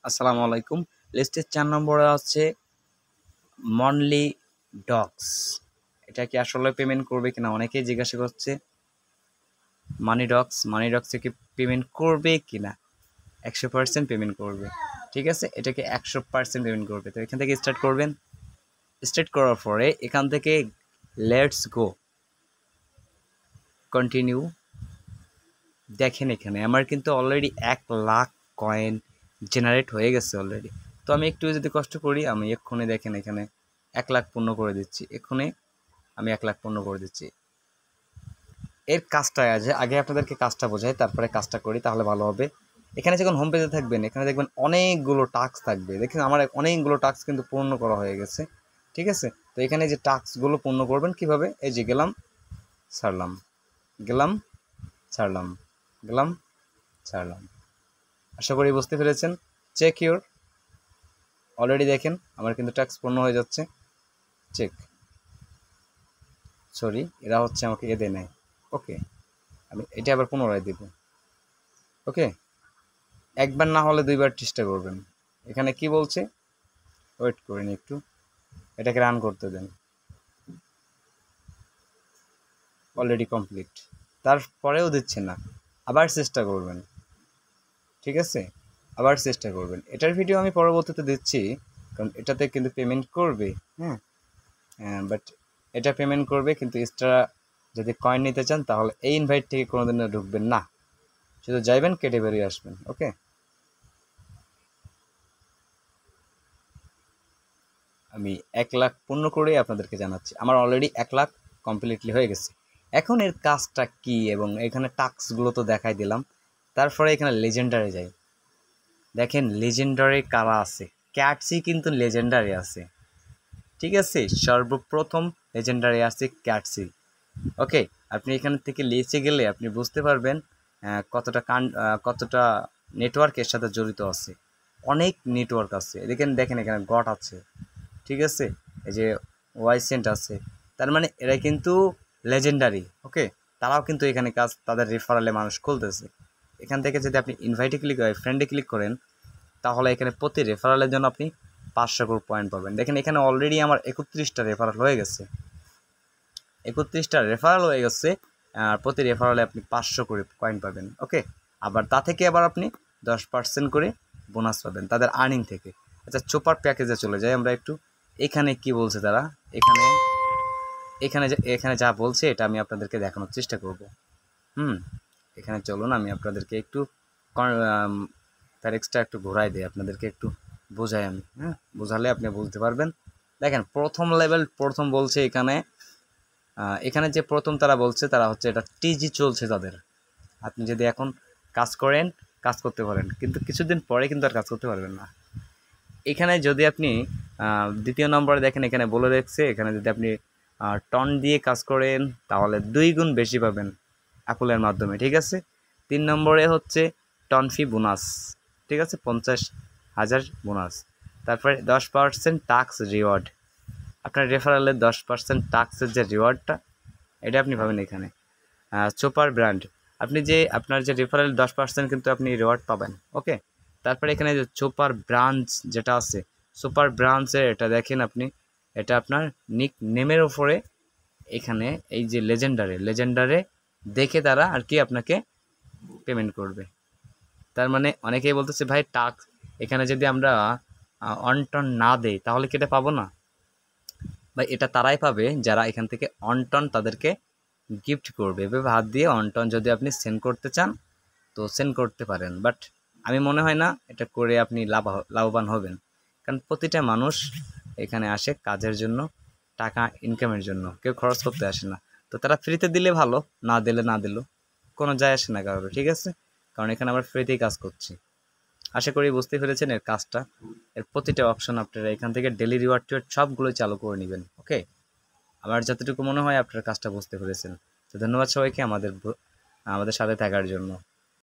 আসসালামু আলাইকুম। লিস্টের ৪ নম্বরে আছে মনলি ডগস। এটা কি আসলে পেমেন্ট করবে কিনা অনেকেই জিজ্ঞাসা করছে। মানি ডগস কি পেমেন্ট করবে কিনা? 100% পেমেন্ট করবে। ঠিক আছে, এটাকে 100% পেমেন্ট করবে। তো এখান থেকে স্টার্ট করবেন। স্টার্ট করার পরে এখান থেকে লেটস গো, কন্টিনিউ। দেখেন এখানে আমার কিন্তু অলরেডি 1,00,000 কয়েন জেনারেট হয়ে গেছে অলরেডি। তো আমি একটু যদি কষ্ট করি, আমি এক্ষুনি দেখেন এখানে 1,00,000 পূর্ণ করে দিচ্ছি। এক্ষুনি আমি 1,00,000 পূর্ণ করে দিচ্ছি। এর কাজটা আগে আপনাদেরকে কাজটা বোঝাই, তারপরে কাজটা করি, তাহলে ভালো হবে। এখানে যখন হোম পেজে থাকবেন, এখানে দেখবেন অনেকগুলো টাস্ক থাকবে। দেখেন আমার অনেকগুলো টাস্ক কিন্তু পূর্ণ করা হয়ে গেছে। ঠিক আছে, তো এখানে যে টাস্কগুলো পূর্ণ করবেন কিভাবে, এই যে গেলাম, ছাড়লাম, গেলাম, ছাড়লাম, গেলাম, ছাড়লাম। আশা করি বুঝতে পেরেছেন। চেক ইউর, অলরেডি দেখেন আমার কিন্তু টাস্ক পূর্ণ হয়ে যাচ্ছে। চেক, সরি, এরা হচ্ছে আমাকে দেয় নাই। ওকে, আমি এটা আবার পুনরায় দেব। ওকে, একবার না হলে দুইবার চেষ্টা করবেন। এখানে কি বলছে, ওয়েট করেন একটু, এটাকে রান করতে দেন। অলরেডি কমপ্লিট, তারপরেও দিচ্ছে না, আবার চেষ্টা করবেন। ঠিক আছে, আবার চেষ্টা করবেন। এটার ভিডিও আমি পরবর্তীতে দিচ্ছি, কারণ এটাতে কিন্তু পেমেন্ট করবে। হ্যাঁ, বাট এটা পেমেন্ট করবে, কিন্তু এক্সট্রা যদি কয়েন নিতে চান তাহলে এই ইনভাইট থেকে কোনোদিনও ঢুকবেন না, শুধু যাইবেন, কেটে বেরিয়ে আসবেন। ওকে, আমি 1,00,000 পূর্ণ করে আপনাদেরকে জানাচ্ছি। আমার অলরেডি 1,00,000 কমপ্লিটলি হয়ে গেছে। এখন এর কাজটা কি, এবং এখানে টাস্কগুলো তো দেখাই দিলাম। তারপরে এখানে লেজেন্ডারে যাই। দেখেন লেজেন্ডারি কারা আছে, ক্যাটসি কিন্তু লেজেন্ডারি আছে। ঠিক আছে, সর্বপ্রথম লেজেন্ডারি আছে ক্যাটসি। ওকে, আপনি এখান থেকে লিচে গেলে আপনি বুঝতে পারবেন কতটা নেটওয়ার্কের সাথে জড়িত আছে। অনেক নেটওয়ার্ক আছে। দেখেন এখানে গট আছে। ঠিক আছে, এই যে ওয়াইসেন্ট আছে, তার মানে এরা কিন্তু লেজেন্ডারি। ওকে, তারাও কিন্তু এখানে কাজ, তাদের রেফারেলে মানুষ খুলতেছে। এখান থেকে যদি আপনি ইনভাইটে ক্লিক করেন, ফ্রেন্ডে ক্লিক করেন, তাহলে এখানে প্রতি রেফারেলের জন্য আপনি 500 করে পয়েন্ট পাবেন। দেখেন এখানে অলরেডি আমার 31টা রেফারেল হয়ে গেছে। 31টা রেফারেল হয়ে গেছে, আর প্রতি রেফারেলে আপনি 500 করে কয়েন পাবেন। ওকে, আবার তা থেকে আবার আপনি 10% করে বোনাস পাবেন তাদের আর্নিং থেকে। আচ্ছা, চোপার প্যাকেজে চলে যাই আমরা একটু। এখানে কি বলছে তারা, এখানে এখানে এখানে যা বলছে এটা আমি আপনাদেরকে দেখানোর চেষ্টা করব। এখানে চলুন আমি আপনাদেরকে একটু প্যারেক্সটা একটু ঘোরাই দিই, আপনাদেরকে একটু বোঝাই আমি। বোঝালে আপনি বুঝতে পারবেন। দেখেন প্রথম লেভেল, প্রথম বলছে এখানে এখানে যে প্রথম তারা বলছে, তারা হচ্ছে এটা টিজি চলছে তাদের। আপনি যদি এখন কাজ করেন, কাজ করতে পারেন, কিন্তু কিছুদিন পরে কিন্তু আর কাজ করতে পারবেন না। এখানে যদি আপনি দ্বিতীয় নম্বরে দেখেন, এখানে বলে রাখছে, এখানে যদি আপনি টন দিয়ে কাজ করেন তাহলে 2 গুণ বেশি পাবেন অ্যাপলের মাধ্যমে। ঠিক আছে, 3 নম্বরে হচ্ছে টন ফি বোনাস। ঠিক আছে, 50,000 বোনাস। তারপরে 10% টাক্স রিওয়ার্ড, আপনার রেফারেলের 10% টাক্সের যে রিওয়ার্ডটা, এটা আপনি পাবেন এখানে। সুপার ব্র্যান্ড, আপনি যে আপনার যে রেফারেল 10% কিন্তু আপনি রিওয়ার্ড পাবেন। ওকে, তারপরে এখানে যে সুপার ব্রাঞ্চ যেটা আছে, সুপার ব্রাঞ্চের এটা দেখেন আপনি, এটা আপনার নিক নেমের ওপরে এখানে এই যে লেজেন্ডারে দেখে তারা আর কি আপনাকে পেমেন্ট করবে। তার মানে অনেকেই বলতেছে ভাই টাক্স এখানে যদি আমরা অনটন না দেই তাহলে কি এটা পাবো না? বা এটা তারাই পাবে যারা এখান থেকে অনটন তাদেরকে গিফট করবে। এভাবে হাত দিয়ে অনটন যদি আপনি সেন্ড করতে চান তো সেন্ড করতে পারেন, বাট আমি মনে হয় না এটা করে আপনি লাভবান হবেন, কারণ প্রতিটা মানুষ এখানে আসে কাজের জন্য, টাকা ইনকামের জন্য, কেউ খরচ করতে আসে না। তো তারা ফ্রিতে দিলে ভালো, না দিলে না দিল কোনো যায় আসে না কারোর। ঠিক আছে, কারণ এখানে আমরা ফ্রিতেই কাজ করছি। আশা করি বুঝতে পেরেছেন এর কাজটা। এর প্রতিটা অপশন আপনারা এখান থেকে ডেলি রিওয়ার্ড টিওয়ার্ড সবগুলোই চালু করে নেবেন। ওকে, আমার যতটুকু মনে হয় আপনার কাজটা বুঝতে পেরেছেন। তো ধন্যবাদ সবাইকে আমাদের সাথে থাকার জন্য।